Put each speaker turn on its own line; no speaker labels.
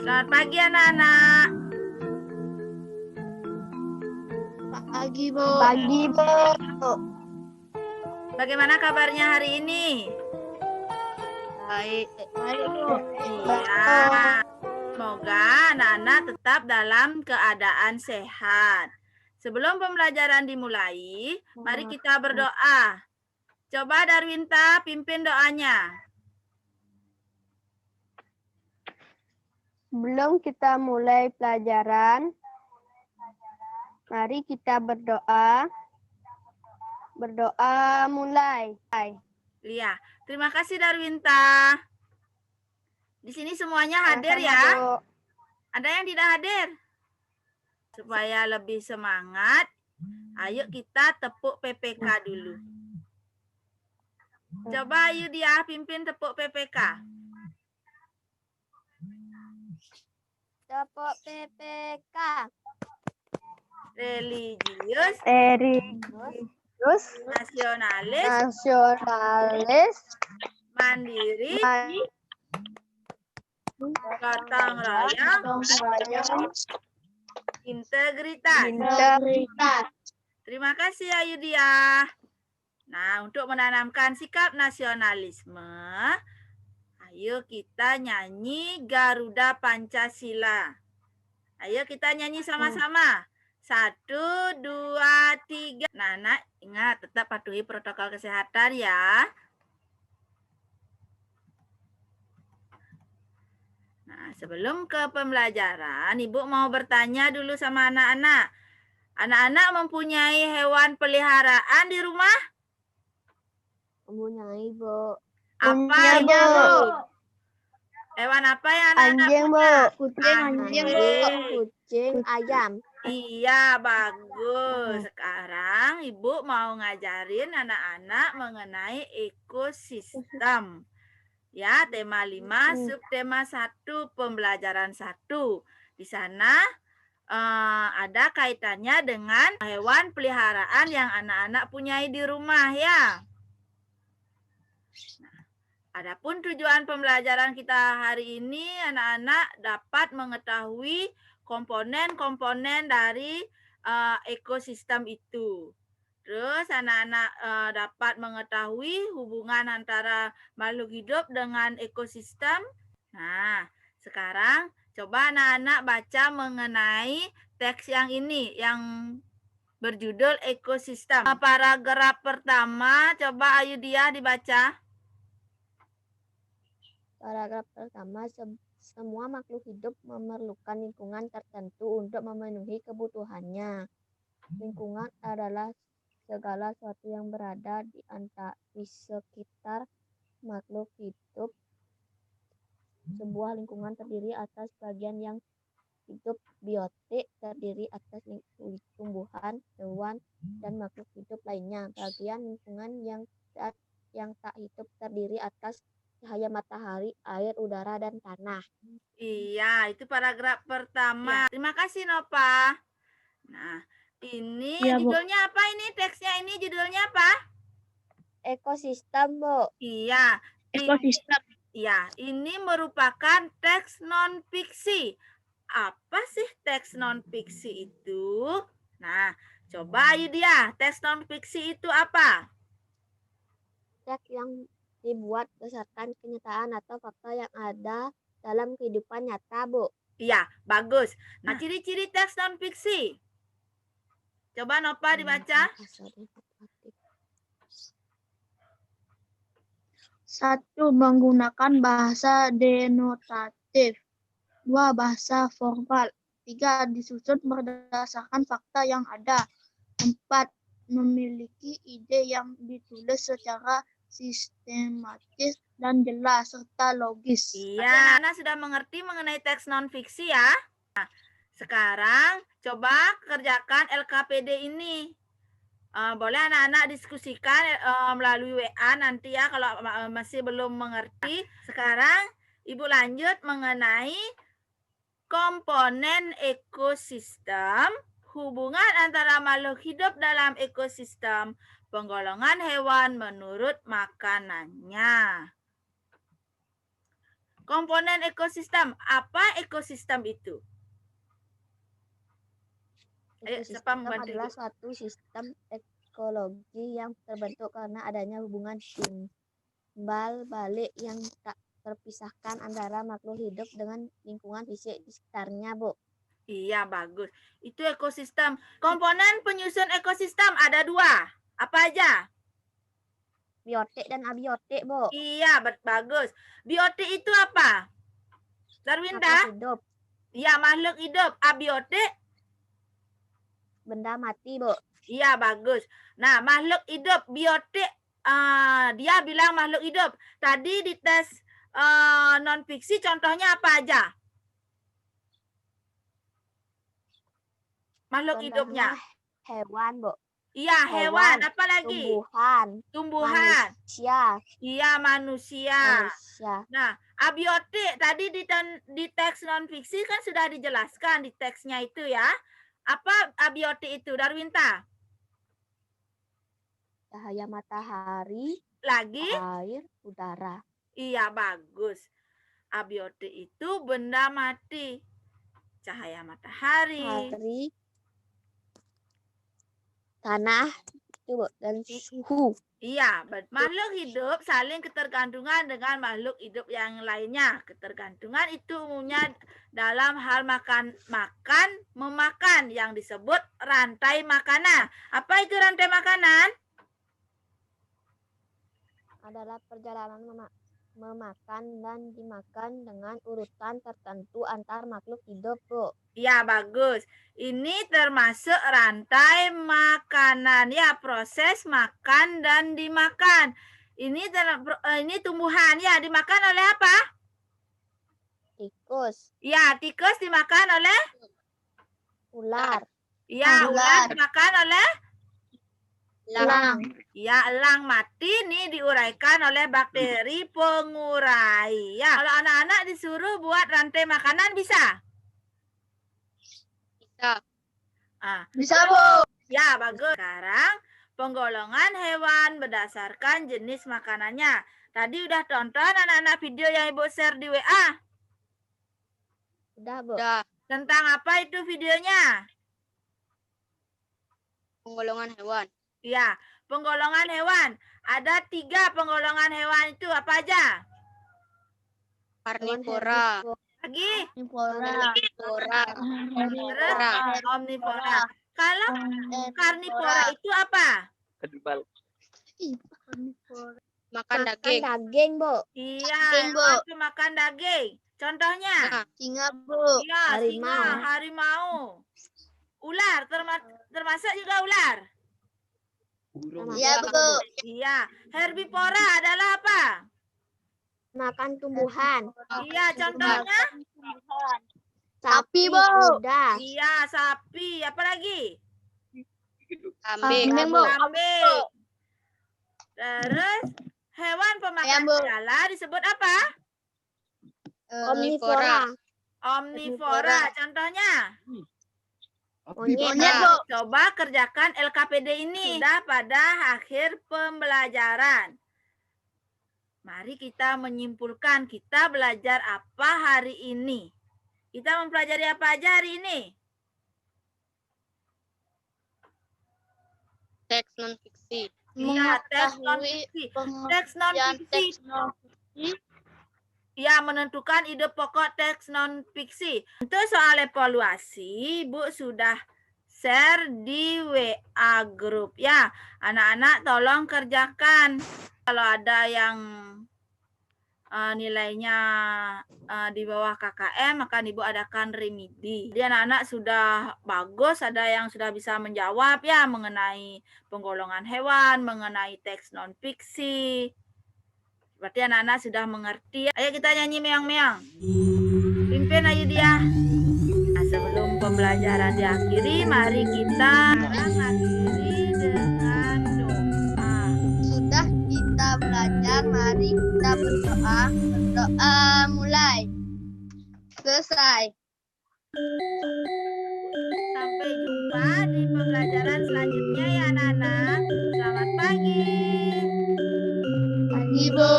Selamat pagi anak-anak.
Pagi, Bu.
Pagi, Bu.
Bagaimana kabarnya hari ini?
Baik, Bu.
Iya. Semoga anak-anak tetap dalam keadaan sehat. Sebelum pembelajaran dimulai, mari kita berdoa. Coba Darwinta pimpin doanya.
Sebelum kita mulai pelajaran, mari kita berdoa. Berdoa mulai.
Iya, terima kasih Darwinta. Di sini semuanya hadir ya.
Bu.
Ada yang tidak hadir? Supaya lebih semangat, ayo kita tepuk PPK dulu. Coba ayo dia pimpin tepuk PPK.
Tepuk PPK.
Religius,
nasionalis,
mandiri, gotong royong, integritas. Terima kasih Ayudia. Nah, untuk menanamkan sikap nasionalisme, ayo kita nyanyi Garuda Pancasila. Ayo kita nyanyi sama-sama. 1, 2, 3. Nah, anak ingat tetap patuhi protokol kesehatan ya. Nah, sebelum ke pembelajaran, Ibu mau bertanya dulu sama anak-anak. Anak-anak mempunyai hewan peliharaan di rumah?
Mempunyai, Bu.
Apa
Punya,
itu?
Bu.
Hewan apa yang anak-anak
Anjing,
punya?
Bu. Kucing, ayam.
Iya, bagus. Sekarang Ibu mau ngajarin anak-anak mengenai ekosistem. Ya, tema 5, subtema 1, pembelajaran 1. Di sana ada kaitannya dengan hewan peliharaan yang anak-anak punyai di rumah ya. Nah, adapun tujuan pembelajaran kita hari ini, anak-anak dapat mengetahui komponen-komponen dari ekosistem itu. Terus anak-anak dapat mengetahui hubungan antara makhluk hidup dengan ekosistem. Nah, sekarang coba anak-anak baca mengenai teks yang ini, yang berjudul ekosistem. Paragraf pertama, coba Ayudia dibaca.
Paragraf pertama, semua makhluk hidup memerlukan lingkungan tertentu untuk memenuhi kebutuhannya. Lingkungan adalah segala sesuatu yang berada di sekitar makhluk hidup. Sebuah lingkungan terdiri atas bagian yang hidup biotik, terdiri atas tumbuhan, hewan, dan makhluk hidup lainnya. Bagian lingkungan yang tak hidup terdiri atas cahaya matahari, air, udara, dan tanah.
Iya, itu paragraf pertama. Ya. Terima kasih Nova. Nah, ini ya, judulnya apa ini? Teksnya ini judulnya apa?
Ekosistem, Bu.
Iya.
Ekosistem.
Iya, ini merupakan teks non-fiksi. Apa sih teks non-fiksi itu? Nah, coba ayo dia, teks non-fiksi itu apa?
Teks yang dibuat berdasarkan kenyataan atau fakta yang ada dalam kehidupan nyata, Bu.
Iya, bagus. Nah, ciri-ciri teks non-fiksi. Coba Nova dibaca.
1. Menggunakan bahasa denotatif. 2. Bahasa formal. 3. Disusun berdasarkan fakta yang ada. 4. Memiliki ide yang ditulis secara sistematis dan jelas serta logis.
Iya, anak sudah mengerti mengenai teks non-fiksi ya. Nah, sekarang coba kerjakan LKPD ini. Boleh anak-anak diskusikan melalui WA nanti ya kalau masih belum mengerti. Sekarang Ibu lanjut mengenai komponen ekosistem, hubungan antara makhluk hidup dalam ekosistem, penggolongan hewan menurut makanannya. Komponen ekosistem. Apa ekosistem itu? Ayo, siapa
Ekosistem
membantu
adalah
Ibu?
suatu sistem ekologi yang terbentuk karena adanya hubungan timbal balik yang tak terpisahkan antara makhluk hidup dengan lingkungan fisik di sekitarnya, Bu.
Iya, bagus. Itu ekosistem. Komponen penyusun ekosistem ada 2. Apa aja?
Biotik dan abiotik, Bu.
Iya, bagus. Biotik itu apa? Darwinda?
Makhluk hidup,
Iya, makhluk hidup. Abiotik?
benda mati, Bu.
Iya, bagus. Nah, makhluk hidup, biotik, dia bilang makhluk hidup. Tadi di tes non-fiksi contohnya apa aja? Makhluk hidupnya.
Contohnya hewan, Bu.
Iya, hewan. Apa lagi?
Tumbuhan,
Tumbuhan.
manusia,
Iya, manusia.
manusia.
Nah, abiotik tadi di teks non-fiksi kan sudah dijelaskan di teksnya itu ya. Apa abiotik itu, Darwinta?
Cahaya matahari,
Lagi?
air, udara.
Iya, bagus. Abiotik itu benda mati. Cahaya matahari.
Hari, tanah, itu, Bu, dan suhu.
Iya, makhluk hidup saling ketergantungan dengan makhluk hidup yang lainnya. Ketergantungan itu umumnya dalam hal makan, memakan yang disebut rantai makanan. Apa itu rantai makanan?
Adalah perjalanan memakan dan dimakan dengan urutan tertentu antar makhluk hidup, Bu.
Ya, bagus. Ini termasuk rantai makanan ya, proses makan dan dimakan. Ini tumbuhan ya, dimakan oleh apa?
Tikus,
Ya, tikus dimakan oleh?
ular,
Ya, ular dimakan oleh?
Elang.
Ya, elang mati nih diuraikan oleh bakteri pengurai. Ya, kalau anak-anak disuruh buat rantai makanan bisa?
Bisa.
Bisa, Bu.
Ya, bagus. Sekarang penggolongan hewan berdasarkan jenis makanannya. Tadi udah tonton anak-anak video yang Ibu share di WA?
udah, Bu.
Udah.
Tentang apa itu videonya?
Penggolongan hewan.
Ya, penggolongan hewan. Ada 3 penggolongan hewan itu apa aja?
Karnivora.
Lagi?
Omnivora.
Terus omnivora. Kalau karnivora itu apa?
Makan
Makan
daging.
daging, Bu.
Iya,
Daging, Bu.
itu makan daging. Contohnya?
Nah,
Singa, Bu.
Iya,
Harimau.
singa, harimau. Ular, termasuk juga ular.
Iya, Bu.
Iya, herbivora adalah apa?
Makan tumbuhan.
Iya, contohnya?
Sapi, Bu.
Kuda,
Iya, sapi. Apa lagi?
kambing.
Kambing, Bu.
Kambing. Terus hewan pemakan
Ayam, Bu.
serigala disebut apa?
omnivora,
Omnivora. Contohnya?
monyet,
Monyet, Bu.
Coba kerjakan LKPD ini. Sudah pada akhir pembelajaran. Mari kita menyimpulkan kita belajar apa hari ini. Kita mempelajari apa aja hari ini?
Teks non-fiksi.
Iya, teks non-fiksi. Teks non-fiksi. Ya, menentukan ide pokok teks non-fiksi. Untuk soal evaluasi, Ibu sudah share di WA grup ya. Anak-anak tolong kerjakan. Kalau ada yang nilainya di bawah KKM, maka Ibu adakan remedi. Jadi anak-anak sudah bagus, ada yang sudah bisa menjawab ya mengenai penggolongan hewan, mengenai teks non-fiksi. Berarti anak-anak sudah mengerti. Ayo kita nyanyi meong-meong. Pimpin ayo dia. Nah, sebelum pembelajaran diakhiri, mari kita akhiri dengan doa.
Sudah kita belajar, mari kita berdoa. Berdoa mulai. Selesai.
Sampai jumpa di pembelajaran selanjutnya ya anak-anak. Selamat pagi.
Pagi, Bu.